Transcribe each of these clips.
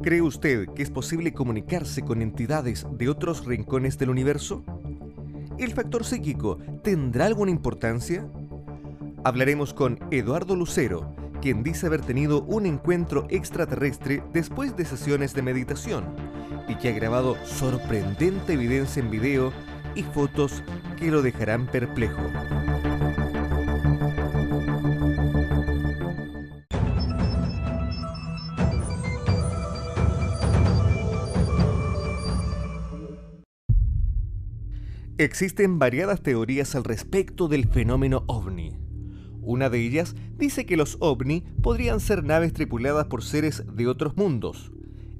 ¿Cree usted que es posible comunicarse con entidades de otros rincones del universo? ¿El factor psíquico tendrá alguna importancia? Hablaremos con Eduardo Lucero, quien dice haber tenido un encuentro extraterrestre después de sesiones de meditación y que ha grabado sorprendente evidencia en video y fotos que lo dejarán perplejo. Existen variadas teorías al respecto del fenómeno ovni. Una de ellas dice que los ovni podrían ser naves tripuladas por seres de otros mundos,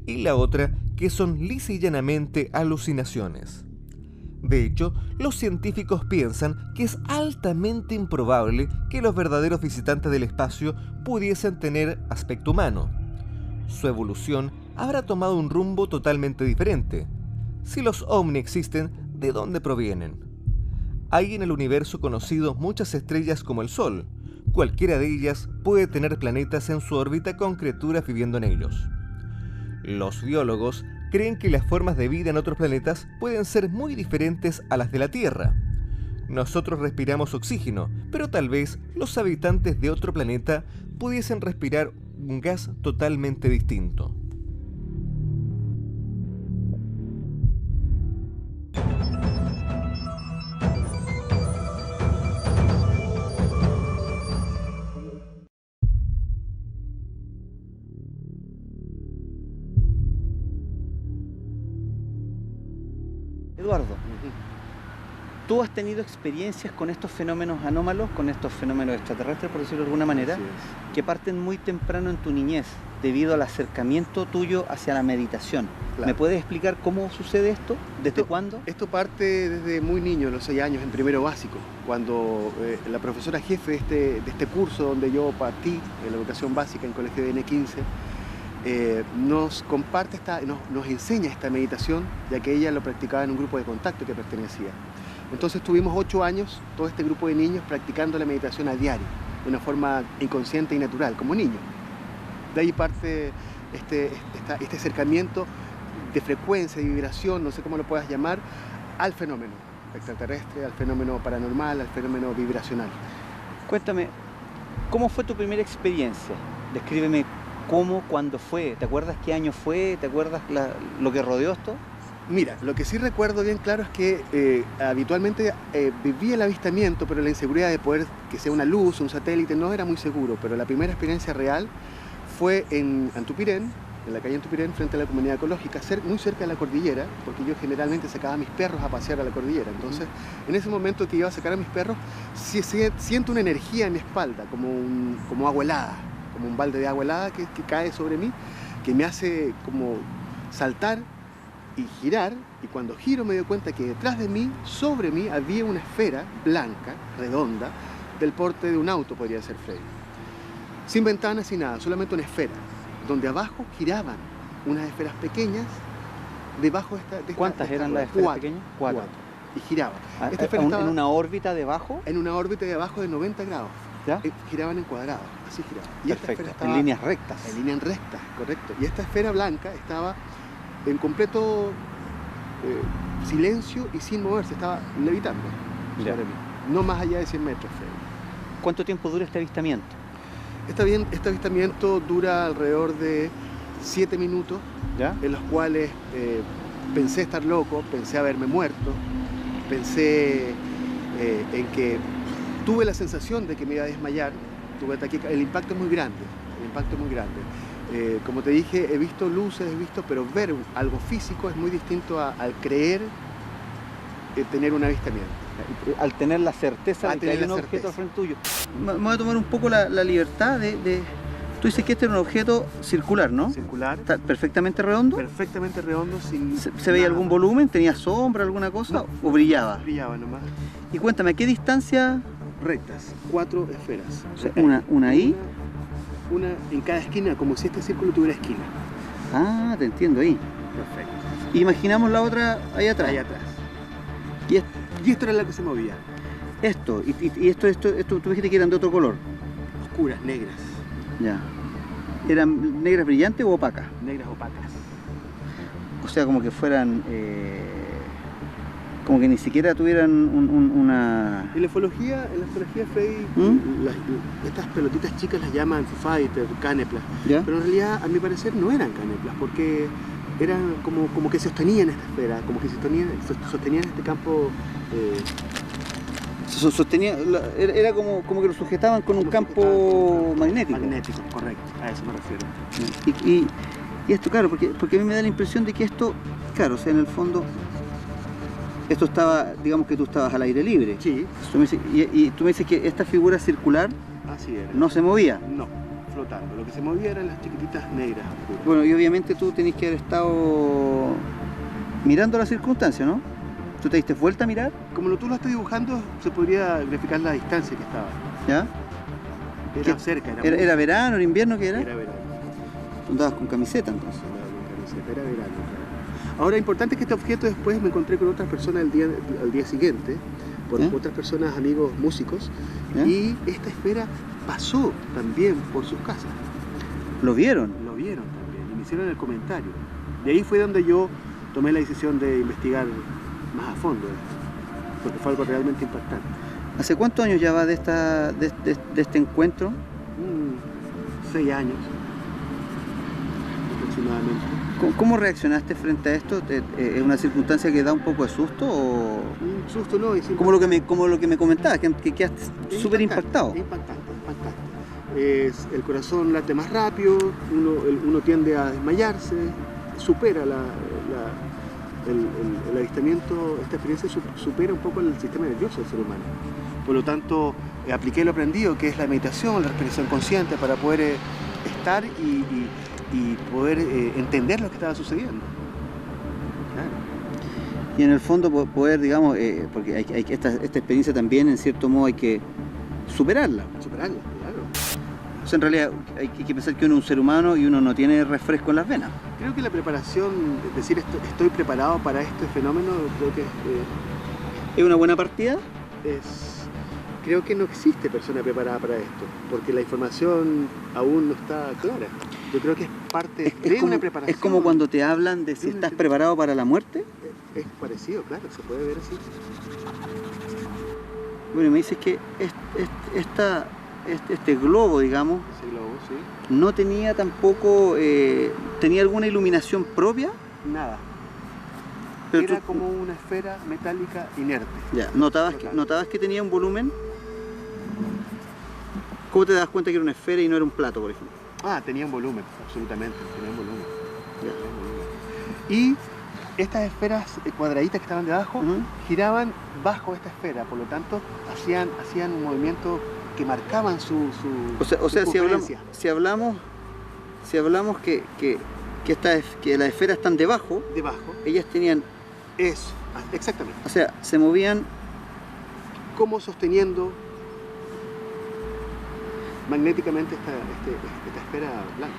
y la otra que son lisa y llanamente alucinaciones. De hecho, los científicos piensan que es altamente improbable que los verdaderos visitantes del espacio pudiesen tener aspecto humano. Su evolución habrá tomado un rumbo totalmente diferente. Si los ovni existen, ¿de dónde provienen? Hay en el universo conocido muchas estrellas como el Sol. Cualquiera de ellas puede tener planetas en su órbita con criaturas viviendo en ellos. Los biólogos creen que las formas de vida en otros planetas pueden ser muy diferentes a las de la Tierra. Nosotros respiramos oxígeno, pero tal vez los habitantes de otro planeta pudiesen respirar un gas totalmente distinto. Eduardo, ¿tú has tenido experiencias con estos fenómenos anómalos, con estos fenómenos extraterrestres, por decirlo de alguna manera, que parten muy temprano en tu niñez, debido al acercamiento tuyo hacia la meditación? Claro. ¿Me puedes explicar cómo sucede esto? ¿Desde cuándo? Esto parte desde muy niño, a los 6 años, en primero básico, cuando la profesora jefe de este curso donde yo partí, en la educación básica en Colegio de N15, nos comparte nos enseña esta meditación, ya que ella lo practicaba en un grupo de contacto que pertenecía. Entonces tuvimos 8 años, todo este grupo de niños, practicando la meditación a diario, de una forma inconsciente y natural, como niños. De ahí parte este acercamiento de frecuencia, de vibración, no sé cómo lo puedas llamar, al fenómeno extraterrestre, al fenómeno paranormal, al fenómeno vibracional. Cuéntame, ¿cómo fue tu primera experiencia? Descríbeme cómo, cuándo fue, ¿te acuerdas qué año fue? ¿Te acuerdas lo que rodeó esto? Mira, lo que sí recuerdo bien claro es que habitualmente viví el avistamiento, pero la inseguridad de poder que sea una luz, un satélite, no era muy seguro. Pero la primera experiencia real fue en Antupirén, en la calle Antupirén, frente a la comunidad ecológica, muy cerca de la cordillera, porque yo generalmente sacaba a mis perros a pasear a la cordillera. Entonces, en ese momento que iba a sacar a mis perros, siento una energía en mi espalda, como agua helada, como un balde de agua helada que cae sobre mí, que me hace como saltar y girar, y cuando giro me doy cuenta que detrás de mí, sobre mí, había una esfera blanca, redonda, del porte de un auto, podría ser Freddy. Sin ventanas, sin nada, solamente una esfera, donde abajo giraban unas esferas pequeñas, debajo de esta ¿Cuántas eran las esferas pequeñas? Cuatro. Y giraban. Esta esfera estaba en una órbita debajo. En una órbita de abajo de 90 grados. ¿Ya? Giraban en cuadrados, así giraban. Y perfecto, esta esfera estaba en líneas rectas. En líneas rectas, correcto. Y esta esfera blanca estaba en completo silencio y sin moverse, estaba levitando sobre mí. No más allá de 100 metros, Freddy. ¿Cuánto tiempo dura este avistamiento? Este avistamiento dura alrededor de 7 minutos, ¿ya? En los cuales pensé estar loco, pensé haberme muerto, pensé en que tuve la sensación de que me iba a desmayar, el impacto es muy grande, como te dije, he visto luces, pero ver algo físico es muy distinto al creer tener un avistamiento. Al tener la certeza de que hay un objeto al frente tuyo. Me voy a tomar un poco la libertad de... Tú dices que este era un objeto circular, ¿no? Circular. ¿Está perfectamente redondo? Perfectamente redondo, sin... ¿Se veía algún volumen? ¿Tenía sombra, alguna cosa? No, ¿O brillaba? Brillaba nomás. Y cuéntame, ¿a qué distancia? Rectas, 4 esferas. O sea, una ahí. Una en cada esquina, como si este círculo tuviera esquina. Ah, te entiendo ahí. Perfecto. Imaginamos la otra ahí atrás. Ahí atrás. Y esto era la que se movía. Esto, tú dijiste que eran de otro color. Oscuras, negras. Ya. ¿Eran negras brillantes o opacas? Negras opacas. O sea, como que fueran... como que ni siquiera tuvieran una... En la ufología, Freddy, estas pelotitas chicas las llaman Foo Fighter, Caneplas. ¿Ya? Pero en realidad, a mi parecer, no eran Caneplas, porque eran como que sostenían esta esfera, como que sostenían este campo... Era como que lo sujetaban con un campo magnético. Magnético, correcto, a eso me refiero. Y esto, claro, porque a mí me da la impresión de que esto, claro, o sea, en el fondo, esto estaba, digamos que tú estabas al aire libre. Sí. Y tú me dices que esta figura circular así era. No se movía. No, flotando. Lo que se movía eran las chiquititas negras. Bueno, y obviamente tú tenías que haber estado mirando las circunstancias, ¿no? ¿Tú te diste vuelta a mirar? Como tú lo estás dibujando, se podría graficar la distancia que estaba. ¿Ya? Era cerca. ¿Era verano, era invierno? ¿Qué era? Era verano. ¿Tú andabas con camiseta entonces? Era verano, claro. Ahora, importante es que este objeto después me encontré con otras personas al día siguiente, por otras personas, amigos músicos, y esta esfera pasó también por sus casas. ¿Lo vieron? Lo vieron también, y me hicieron el comentario. De ahí fue donde yo tomé la decisión de investigar más a fondo, porque fue algo realmente impactante. ¿Hace cuántos años ya va de este encuentro? 6 años aproximadamente. ¿Cómo reaccionaste frente a esto? ¿Es una circunstancia que da un poco de susto o...? Un susto no, es como lo que me comentabas, que quedaste súper impactado. Es impactante. El corazón late más rápido, uno tiende a desmayarse, supera el avistamiento, esta experiencia supera un poco el sistema nervioso del ser humano. Por lo tanto, apliqué lo aprendido, que es la meditación, la respiración consciente, para poder estar y poder entender lo que estaba sucediendo. Claro. Y en el fondo poder, digamos, porque esta experiencia también en cierto modo hay que superarla. Superarla, claro. O sea, en realidad hay que pensar que uno es un ser humano y uno no tiene refresco en las venas. Creo que la preparación, decir estoy preparado para este fenómeno, creo que ¿es una buena partida? Creo que no existe persona preparada para esto, porque la información aún no está clara. Yo creo que es parte de una preparación. Es como cuando te hablan de si estás preparado para la muerte. Es parecido, claro, se puede ver así. Bueno, me dices que este globo, digamos, ese globo, sí, no tenía tampoco, ¿tenía alguna iluminación propia? Nada. Pero era como una esfera metálica inerte. Ya, ¿notabas que tenía un volumen? ¿Cómo te das cuenta que era una esfera y no era un plato, por ejemplo? Tenía un volumen, absolutamente, tenía un volumen. Y estas esferas cuadraditas que estaban debajo giraban bajo esta esfera, por lo tanto hacían un movimiento que marcaban su o sea, si hablamos que las esferas están debajo, ellas tenían eso, exactamente. O sea, se movían como sosteniendo magnéticamente esta esfera blanca,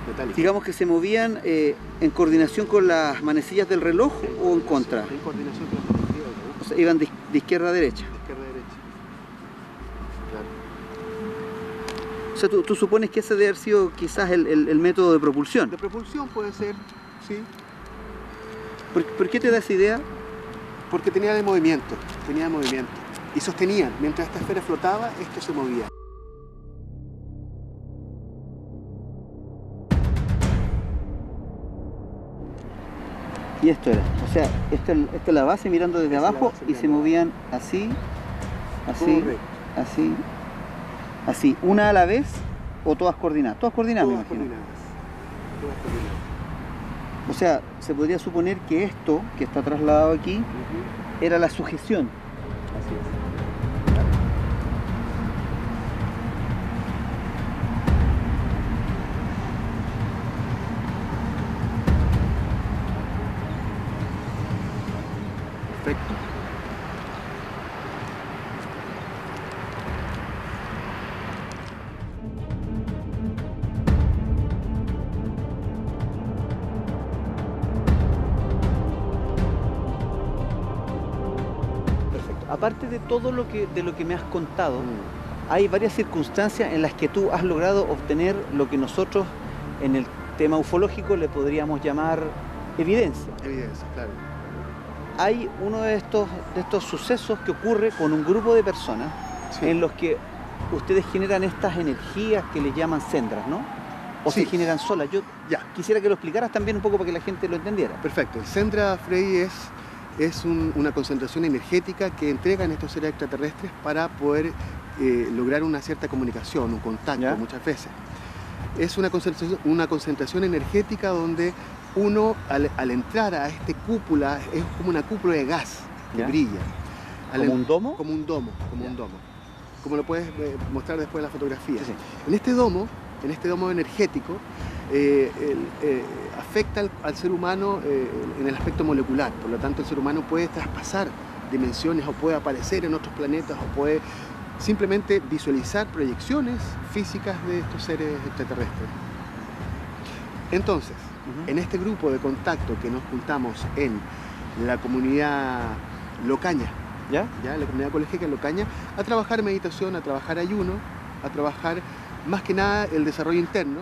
metálica. Digamos que se movían en coordinación con las manecillas del reloj o en contra. En coordinación con las manecillas del reloj. O sea, iban de izquierda a derecha. De izquierda a derecha. Claro. O sea, tú supones que ese debe haber sido quizás el método de propulsión. De propulsión puede ser, sí. ¿Por qué te da esa idea? Porque tenía movimiento. Y sostenían, mientras esta esfera flotaba, esto se movía. Y esto era, o sea, esta es la base mirando desde abajo y se movían así, una a la vez o todas coordinadas. Todas coordinadas, me imagino. Todas coordinadas. O sea, se podría suponer que esto que está trasladado aquí era la sujeción. Así es. Perfecto. Aparte de todo lo que me has contado, hay varias circunstancias en las que tú has logrado obtener lo que nosotros en el tema ufológico le podríamos llamar evidencia. Evidencia, claro. Hay uno de estos sucesos que ocurre con un grupo de personas Sí. en los que ustedes generan estas energías que les llaman sendras, ¿no? O Sí. se generan solas. Yo Ya, quisiera que lo explicaras también un poco para que la gente lo entendiera. perfecto. El Sendra, Freddy, es una concentración energética que entregan estos seres extraterrestres para poder lograr una cierta comunicación, un contacto ¿Ya? muchas veces. Es una concentración energética donde uno al entrar a este cúpula, es como una cúpula de gas que ¿Ya? brilla. ¿Como un domo? Como un domo, Ya. Como lo puedes mostrar después en la fotografía. Sí, sí. En este domo energético, afecta al ser humano en el aspecto molecular. Por lo tanto, el ser humano puede traspasar dimensiones o puede aparecer en otros planetas o puede simplemente visualizar proyecciones físicas de estos seres extraterrestres. Entonces, Ujú. en este grupo de contacto que nos juntamos en la comunidad Locaña, ¿Ya? ¿ya? La comunidad colegíaca Locaña, a trabajar meditación, a trabajar ayuno, a trabajar más que nada el desarrollo interno,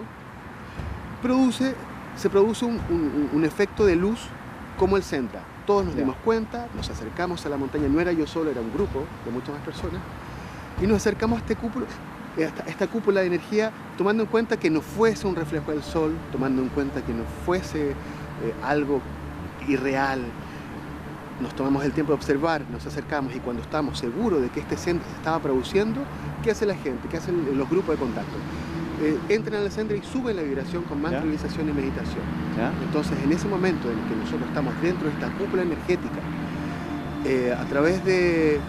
se produce un efecto de luz como el Sendra. Todos nos Ya. dimos cuenta, nos acercamos a la montaña, no era yo solo, era un grupo de muchas más personas, y nos acercamos a esta cúpula de energía, tomando en cuenta que no fuese un reflejo del sol, tomando en cuenta que no fuese algo irreal. Nos tomamos el tiempo de observar, nos acercamos y cuando estamos seguros de que este Sendra se estaba produciendo, ¿qué hace la gente? ¿Qué hacen los grupos de contacto? Entran al Sendra y suben la vibración con mantralización y meditación. ¿Ya? Entonces, en ese momento en que nosotros estamos dentro de esta cúpula energética, a través de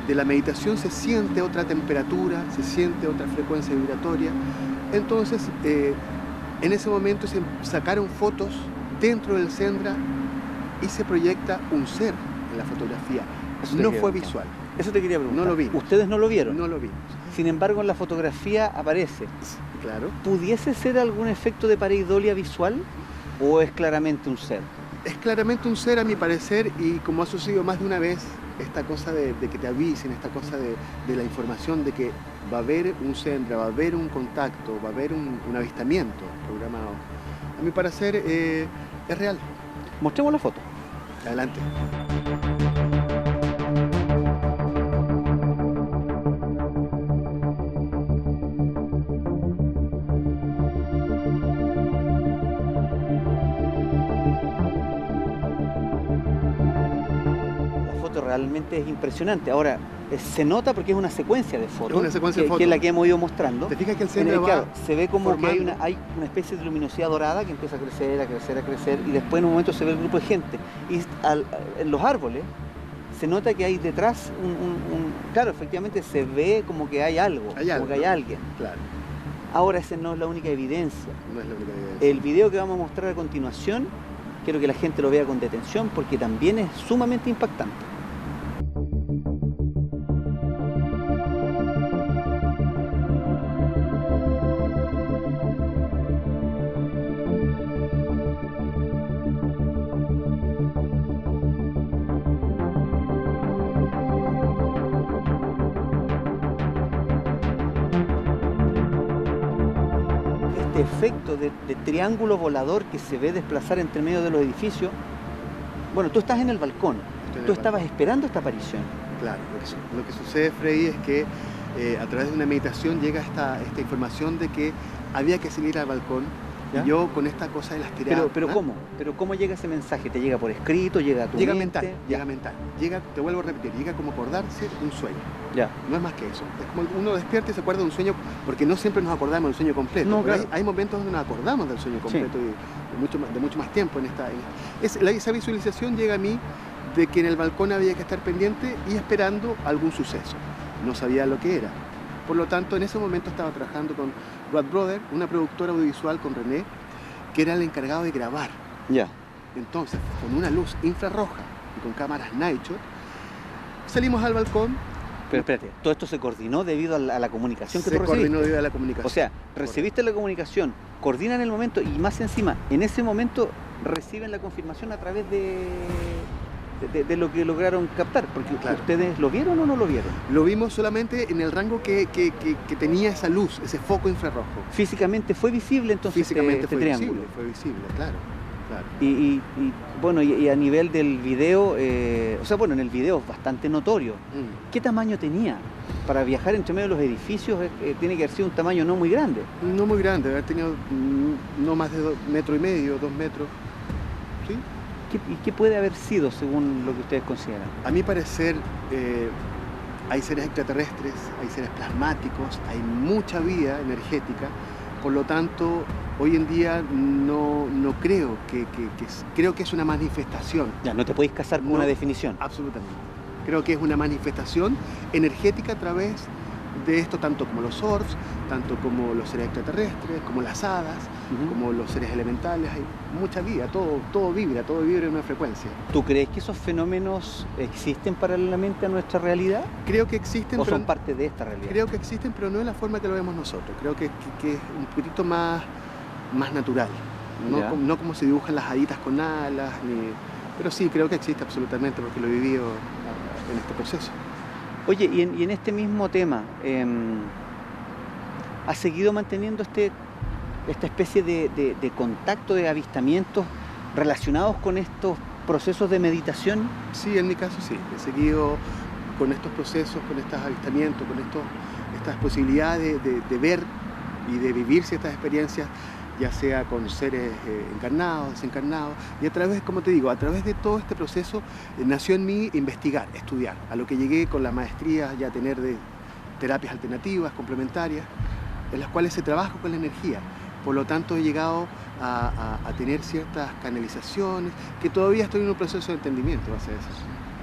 la meditación se siente otra temperatura, se siente otra frecuencia vibratoria. Entonces, en ese momento se sacaron fotos dentro del Sendra y se proyecta un ser en la fotografía. Eso te No quería fue preguntar. visual, Eso te quería preguntar. No lo vimos. Ustedes no lo vieron. no lo vimos. Sin embargo, en la fotografía aparece. Claro. ¿Pudiese ser algún efecto de pareidolia visual o es claramente un ser? Es claramente un ser a mi parecer y como ha sucedido más de una vez, esta cosa de que te avisen, esta cosa de la información de que va a haber un Sendra, va a haber un contacto, va a haber un avistamiento programado. A mi parecer es real. Mostremos la foto. Adelante. La foto realmente es impresionante. Ahora, se nota porque es una secuencia de fotos. Es una secuencia de que fotos. es la que hemos ido mostrando. ¿Te fijas que el En Sendra el, va claro, se ve como que hay formando? una especie de luminosidad dorada que empieza a crecer, a crecer, a crecer y después en un momento se ve el grupo de gente. Y en los árboles se nota que hay detrás claro, efectivamente se ve como que hay algo, Hay como algo, que hay ¿no? alguien. Claro, Ahora esa no es la única evidencia. no es la única evidencia. El video que vamos a mostrar a continuación, quiero que la gente lo vea con detención porque también es sumamente impactante. Este efecto de triángulo volador que se ve desplazar entre medio de los edificios. Bueno, tú estás en el balcón, Estoy en tú el estabas esperando esta aparición. Claro, lo que sucede, Freddy, es que a través de una meditación llega esta información de que había que salir al balcón. ¿Ya? Y yo con esta cosa de las tiradas... Pero ¿ah? ¿cómo? ¿Pero cómo llega ese mensaje? ¿Te llega por escrito? ¿Llega a tu Llega mente? mental, llega mental. Llega, te vuelvo a repetir, llega como acordarse un sueño. Ya. No es más que eso. Es como uno despierta y se acuerda de un sueño, porque no siempre nos acordamos del sueño completo. No, pero claro. hay momentos donde nos acordamos del sueño completo y de mucho más tiempo en esta... esa visualización llega a mí de que en el balcón había que estar pendiente y esperando algún suceso. No sabía lo que era. Por lo tanto, en ese momento estaba trabajando con Rod Brother, una productora audiovisual con René, que era el encargado de grabar. Ya. Entonces, con una luz infrarroja y con cámaras night shot, salimos al balcón. Pero espérate, todo esto se coordinó debido a la comunicación que Se tú recibiste. coordinó debido a la comunicación. O sea, recibiste la comunicación, coordinan el momento y más encima, en ese momento reciben la confirmación a través de de lo que lograron captar, porque Claro. ¿ustedes lo vieron o no lo vieron? Lo vimos solamente en el rango que tenía esa luz, ese foco infrarrojo. Físicamente fue visible entonces Físicamente este fue triángulo. visible, claro. Bueno, y a nivel del video, o sea, bueno, en el video es bastante notorio. ¿Qué tamaño tenía? Para viajar entre medio de los edificios tiene que haber sido un tamaño no muy grande. No muy grande, haber tenido no más de 2,5 metros, 2 metros. ¿Sí? ¿Y qué puede haber sido según lo que ustedes consideran? A mi parecer, hay seres extraterrestres, hay seres plasmáticos, hay mucha vida energética, por lo tanto, hoy en día no creo creo que es una manifestación. Ya, no te podéis casar con No. una definición. Absolutamente. Creo que es una manifestación energética a través de esto, tanto como los orbs, tanto como los seres extraterrestres, como las hadas, como los seres elementales. Hay mucha vida, todo vibra en una frecuencia. ¿Tú crees que esos fenómenos existen paralelamente a nuestra realidad? Creo que existen, ¿O pero son parte de esta realidad? creo que existen, pero no de la forma que lo vemos nosotros. Creo que es un poquito más natural, Ya. no como se dibujan las haditas con alas, pero sí, creo que existe absolutamente porque lo he vivido en este proceso. Oye, y en este mismo tema, ¿has seguido manteniendo esta especie de contacto, de avistamientos relacionados con estos procesos de meditación? Sí, en mi caso sí. He seguido con estos procesos, con estos avistamientos, con estas posibilidades de ver y de vivir ciertas experiencias, ya sea con seres encarnados, desencarnados, y a través, como te digo, a través de todo este proceso nació en mí investigar, estudiar, a lo que llegué con la maestría ya a tener de terapias alternativas, complementarias, en las cuales se trabaja con la energía. Por lo tanto, he llegado a tener ciertas canalizaciones, que todavía estoy en un proceso de entendimiento base a eso.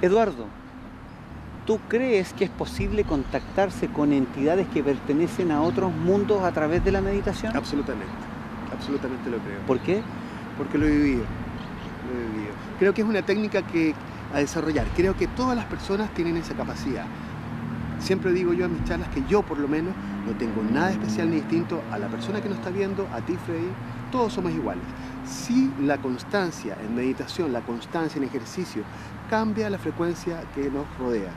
Eduardo, ¿tú crees que es posible contactarse con entidades que pertenecen a otros mundos a través de la meditación? Absolutamente lo creo. ¿Por qué? Porque lo he vivido. Creo que es una técnica a desarrollar. Creo que todas las personas tienen esa capacidad. Siempre digo yo en mis charlas que yo, por lo menos, no tengo nada especial ni distinto a la persona que nos está viendo, a ti, Freddy. Todos somos iguales. Si la constancia en meditación, la constancia en ejercicio, cambia la frecuencia que nos rodea.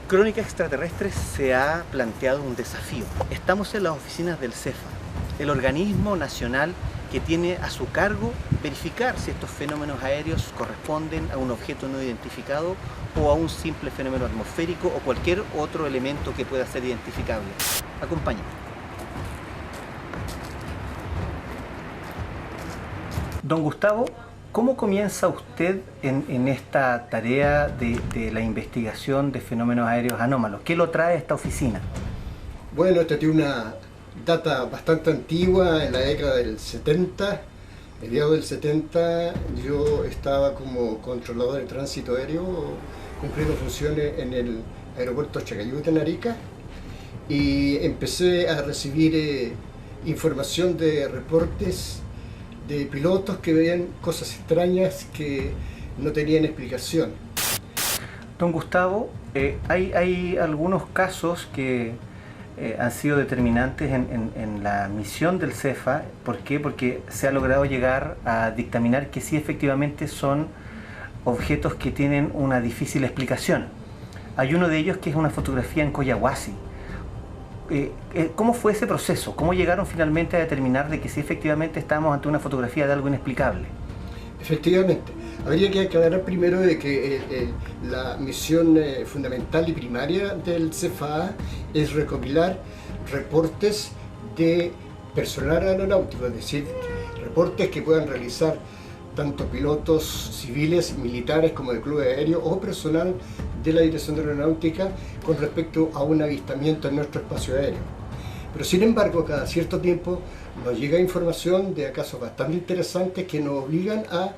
Crónica Extraterrestres se ha planteado un desafío. Estamos en las oficinas del CEFA, el organismo nacional que tiene a su cargo verificar si estos fenómenos aéreos corresponden a un objeto no identificado o a un simple fenómeno atmosférico o cualquier otro elemento que pueda ser identificable. Acompáñame. Don Gustavo, ¿cómo comienza usted en esta tarea de la investigación de fenómenos aéreos anómalos? ¿Qué lo trae a esta oficina? Bueno, esta tiene una data bastante antigua, en la década del 70, mediados del 70, yo estaba como controlador de tránsito aéreo, cumpliendo funciones en el aeropuerto Chacayuta, en Arica, y empecé a recibir información de reportes de pilotos que veían cosas extrañas que no tenían explicación. Don Gustavo, hay algunos casos que han sido determinantes en la misión del CEFA. ¿Por qué? Porque se ha logrado llegar a dictaminar que sí, efectivamente son objetos que tienen una difícil explicación. Hay uno de ellos que es una fotografía en Coyahuasi. ¿Cómo fue ese proceso? ¿Cómo llegaron finalmente a determinar de que sí, efectivamente estábamos ante una fotografía de algo inexplicable? Efectivamente, habría que aclarar primero de que la misión fundamental y primaria del CFA es recopilar reportes de personal aeronáutico, es decir, reportes que puedan realizar tanto pilotos civiles, militares como de club aéreo o personal de la Dirección de Aeronáutica con respecto a un avistamiento en nuestro espacio aéreo. Pero sin embargo, cada cierto tiempo nos llega información de casos bastante interesantes que nos obligan a,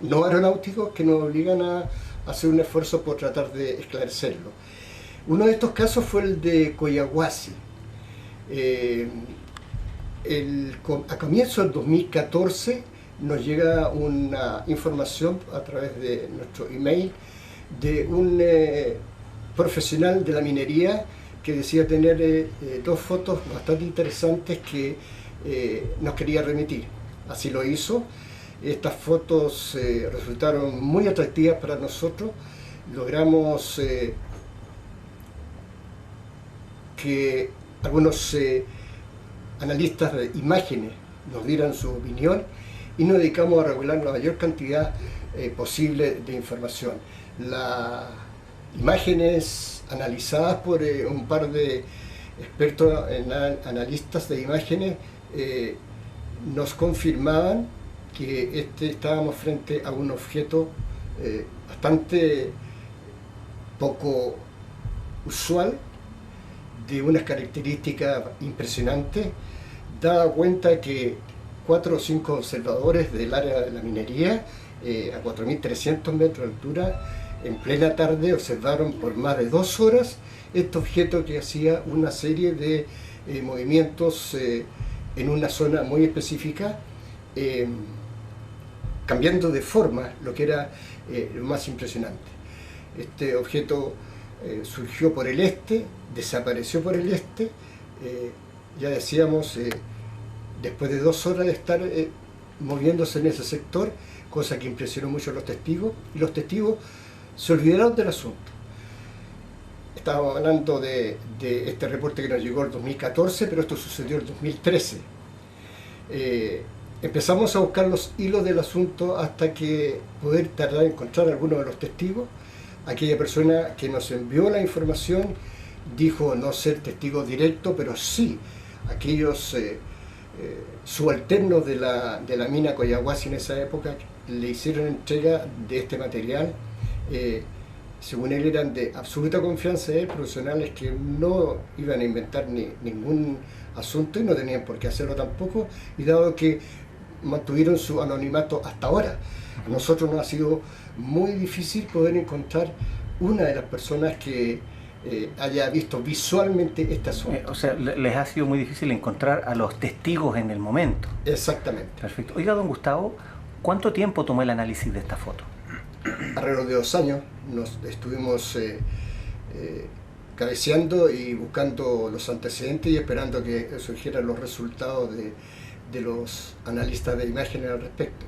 no aeronáuticos, que nos obligan a hacer un esfuerzo por tratar de esclarecerlo. Uno de estos casos fue el de Coyahuasi. A comienzos del 2014 nos llega una información a través de nuestro email de un profesional de la minería que decía tener dos fotos bastante interesantes que nos quería remitir. Así lo hizo. Estas fotos resultaron muy atractivas para nosotros. Logramos que algunos analistas de imágenes nos dieran su opinión y nos dedicamos a regular la mayor cantidad posible de información. Las imágenes analizadas por un par de expertos analistas de imágenes nos confirmaban que estábamos frente a un objeto bastante poco usual, de unas características impresionantes, dada cuenta que 4 o 5 observadores del área de la minería, a 4.300 metros de altura, en plena tarde observaron por más de 2 horas este objeto que hacía una serie de movimientos en una zona muy específica, cambiando de forma, lo que era lo más impresionante. Este objeto surgió por el este, desapareció por el este, ya decíamos, después de 2 horas de estar moviéndose en ese sector, cosa que impresionó mucho a los testigos, y los testigos se olvidaron del asunto. Estábamos hablando de este reporte que nos llegó en 2014, pero esto sucedió en 2013. Empezamos a buscar los hilos del asunto hasta que poder tratar de encontrar a alguno de los testigos. Aquella persona que nos envió la información dijo no ser testigo directo, pero sí aquellos subalternos de la mina Coyahuasi en esa época le hicieron entrega de este material. Según él eran de absoluta confianza de él, profesionales que no iban a inventar ningún asunto y no tenían por qué hacerlo tampoco, y dado que mantuvieron su anonimato hasta ahora, a nosotros nos ha sido muy difícil poder encontrar una de las personas que haya visto visualmente este asunto. O sea, les ha sido muy difícil encontrar a los testigos en el momento. Exactamente. Perfecto. Oiga, don Gustavo, ¿cuánto tiempo tomó el análisis de esta foto? Alrededor de 2 años nos estuvimos cabeceando y buscando los antecedentes y esperando que surgieran los resultados de los analistas de imágenes al respecto.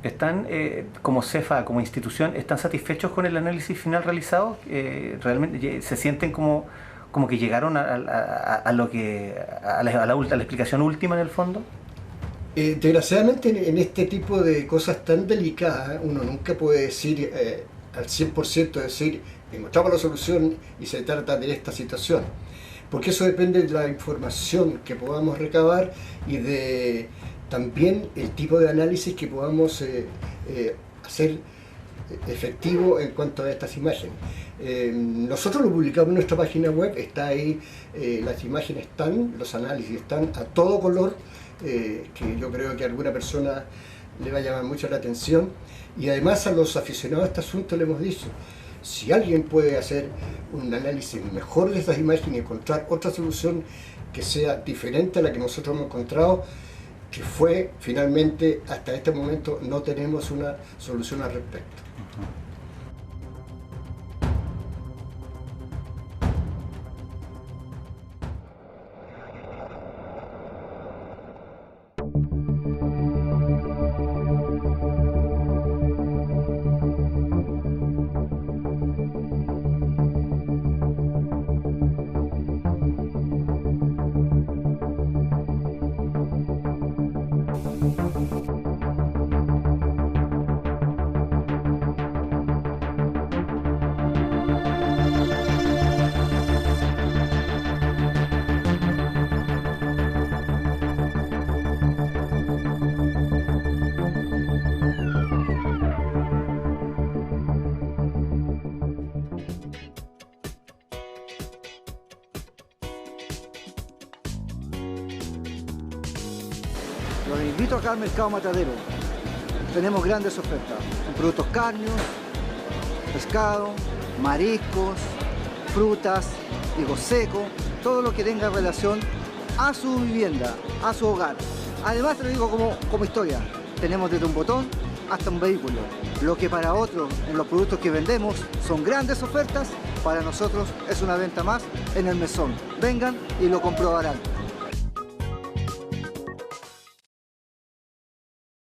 ¿Están, como CEFA, como institución, están satisfechos con el análisis final realizado? ¿Realmente se sienten como que llegaron a la explicación última en el fondo? Desgraciadamente en este tipo de cosas tan delicadas uno nunca puede decir al 100% decir encontramos la solución y se trata de esta situación, porque eso depende de la información que podamos recabar y de también el tipo de análisis que podamos hacer efectivo en cuanto a estas imágenes. Nosotros lo publicamos en nuestra página web, está ahí, las imágenes están, los análisis están a todo color, que yo creo que a alguna persona le va a llamar mucho la atención, y además a los aficionados a este asunto le hemos dicho, si alguien puede hacer un análisis mejor de estas imágenes y encontrar otra solución que sea diferente a la que nosotros hemos encontrado, que fue finalmente hasta este momento no tenemos una solución al respecto. Los invito acá al Mercado Matadero. Tenemos grandes ofertas en productos cárneos, pescado, mariscos, frutas, higos secos, todo lo que tenga relación a su vivienda, a su hogar. Además te lo digo como historia, tenemos desde un botón hasta un vehículo. Lo que para otros en los productos que vendemos son grandes ofertas, para nosotros es una venta más en el mesón. Vengan y lo comprobarán.